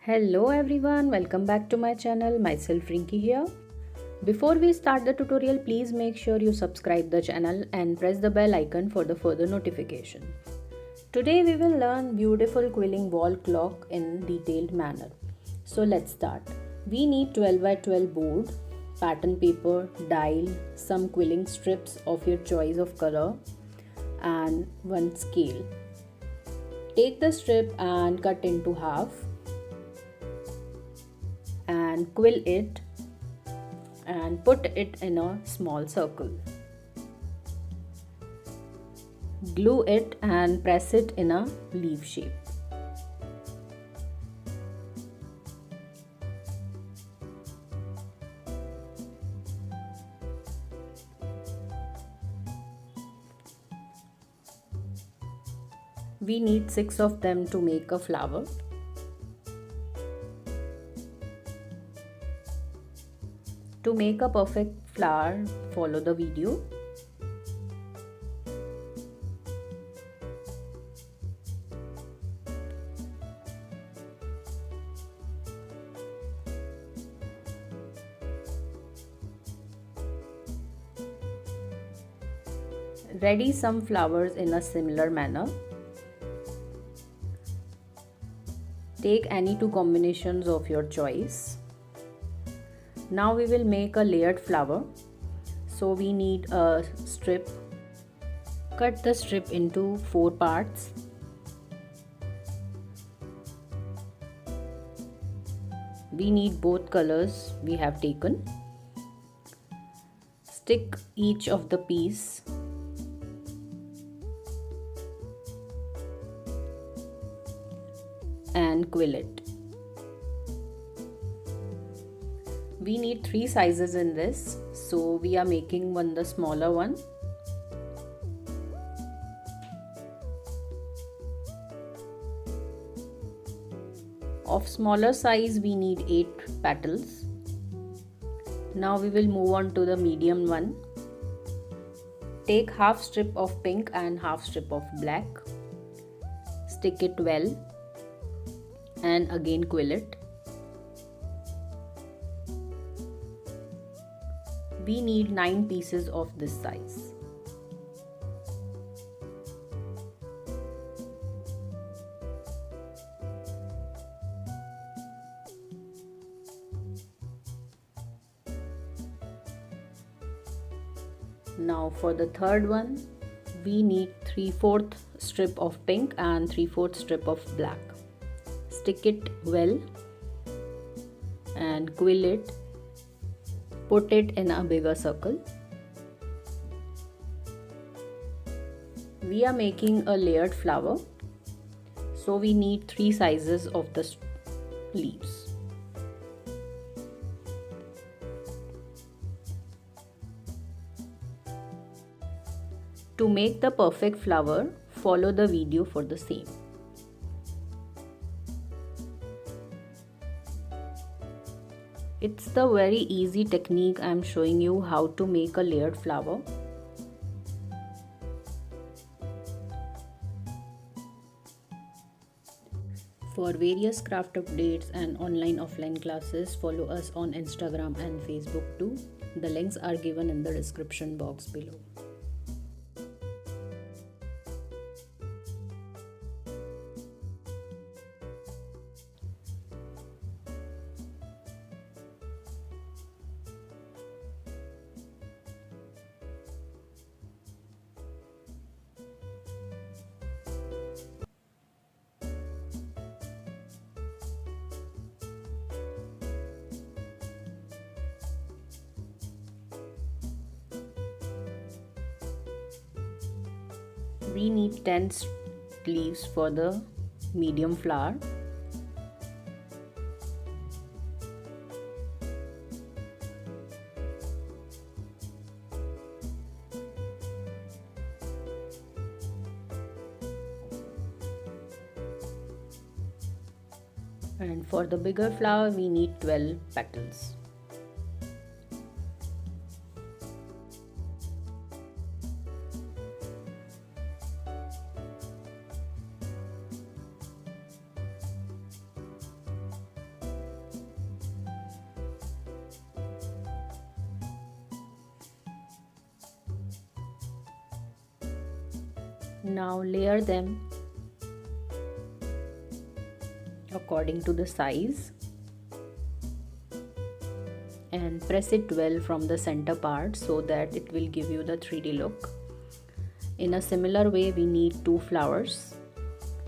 Hello everyone, welcome back to my channel. Myself Rinky here. Before we start the tutorial, please make sure you subscribe the channel and press the bell icon for the further notification. Today we will learn beautiful quilling wall clock in detailed manner. So let's start. We need 12 by 12 board, pattern paper, dial, some quilling strips of your choice of color and one scale. Take the strip and cut into half and quill it and put it in a small circle. Glue it and press it in a leaf shape. We need 6 of them to make a flower. To make a perfect flower, follow the video. Ready some flowers in a similar manner. Take any two combinations of your choice. Now we will make a layered flower. So we need a strip. Cut the strip into 4 parts. We need both colors we have taken. Stick each of the piece. And quill it. We need 3 sizes in this, so we are making the smaller one. Of smaller size we need 8 petals. Now we will move on to the medium one. Take half strip of pink and half strip of black. Stick it well and again quill it. We need 9 pieces of this size. Now for the third one, we need 3/4 strip of pink and 3/4 strip of black. Stick it well and quill it. Put it in a bigger circle. We are making a layered flower, so we need 3 sizes of the leaves. To make the perfect flower, follow the video for the same. It's the very easy technique I am showing you how to make a layered flower. For various craft updates and online offline classes, follow us on Instagram and Facebook too. The links are given in the description box below. We need 10 leaves for the medium flower. And for the bigger flower we need 12 petals. Now layer them according to the size and press it well from the center part so that it will give you the 3D look. In a similar way, we need 2 flowers.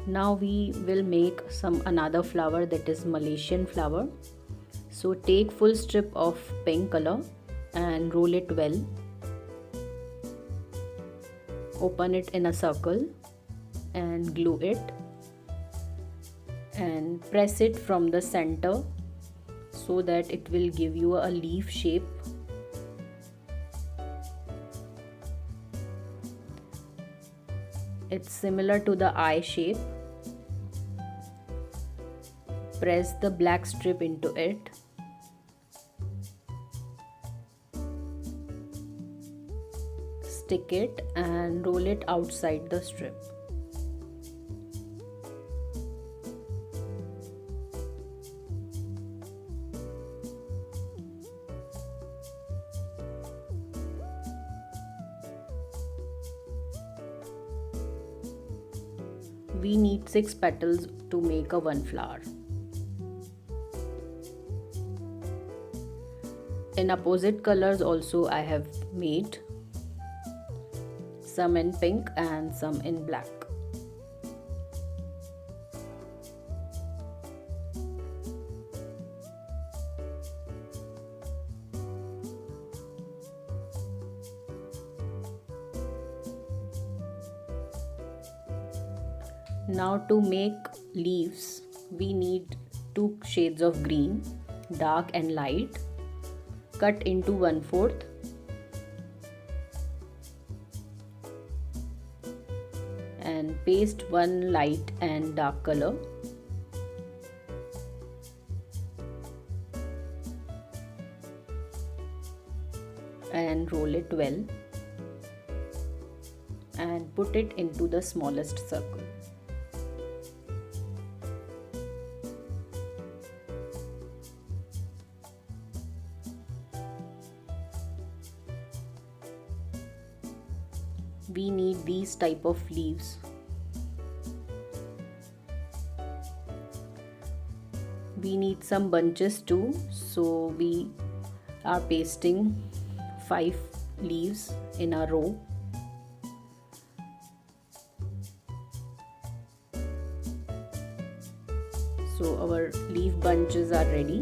Now we will make another flower, that is Malaysian flower. So take full strip of pink color and roll it well. Open it in a circle and glue it and press it from the center so that it will give you a leaf shape. It's similar to the eye shape. Press the black strip into it. Stick it and roll it outside the strip. We need 6 petals to make a 1 flower. In opposite colors also I have made some in pink and some in black. Now to make leaves, we need 2 shades of green, dark and light, cut into 1/4. And paste 1 light and dark color. And roll it well and put it into the smallest circle. We need these type of leaves. We need some bunches too, so we are pasting 5 leaves in a row. So our leaf bunches are ready.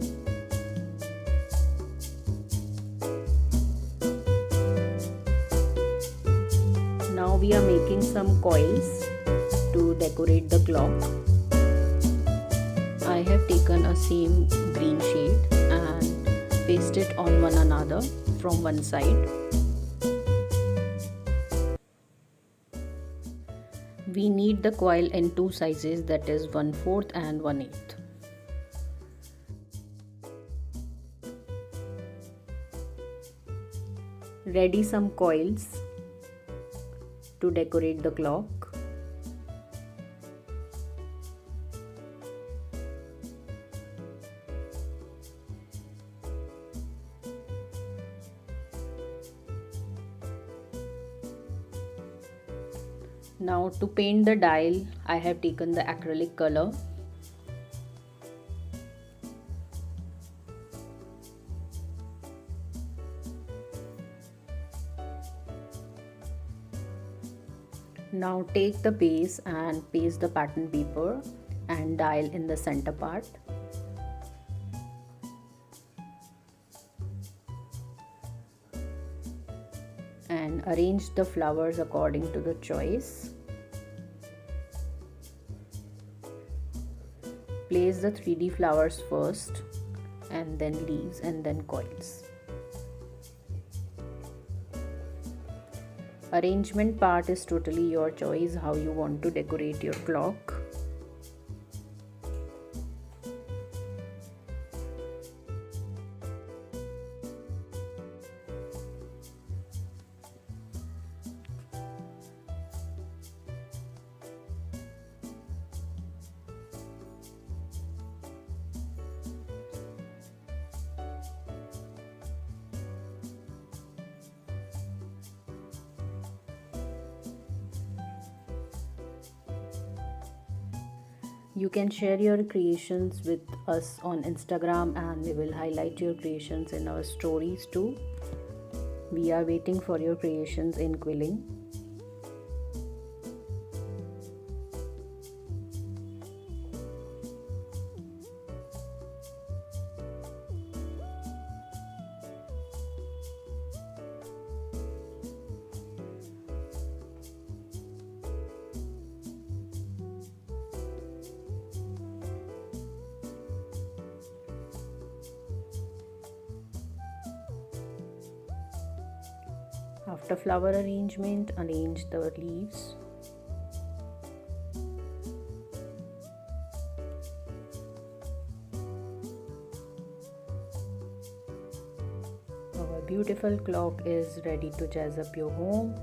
Now we are making some coils to decorate the clock. I have taken a same green shade and paste it on one another from one side. We need the coil in 2 sizes, that is 1/4 and 1/8. Ready some coils to decorate the clock. Now to paint the dial, I have taken the acrylic color. Now take the base and paste the pattern paper and dial in the center part. And arrange the flowers according to the choice. Place the 3D flowers first and then leaves and then coils. Arrangement part is totally your choice, how you want to decorate your clock. You can share your creations with us on Instagram and we will highlight your creations in our stories too. We are waiting for your creations in quilling. After flower arrangement, arrange the leaves. Our beautiful clock is ready to jazz up your home.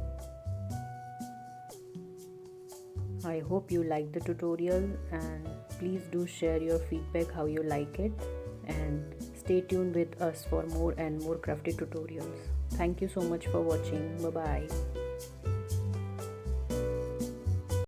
I hope you like the tutorial and please do share your feedback how you like it, and stay tuned with us for more and more crafty tutorials. Thank you so much for watching. Bye bye.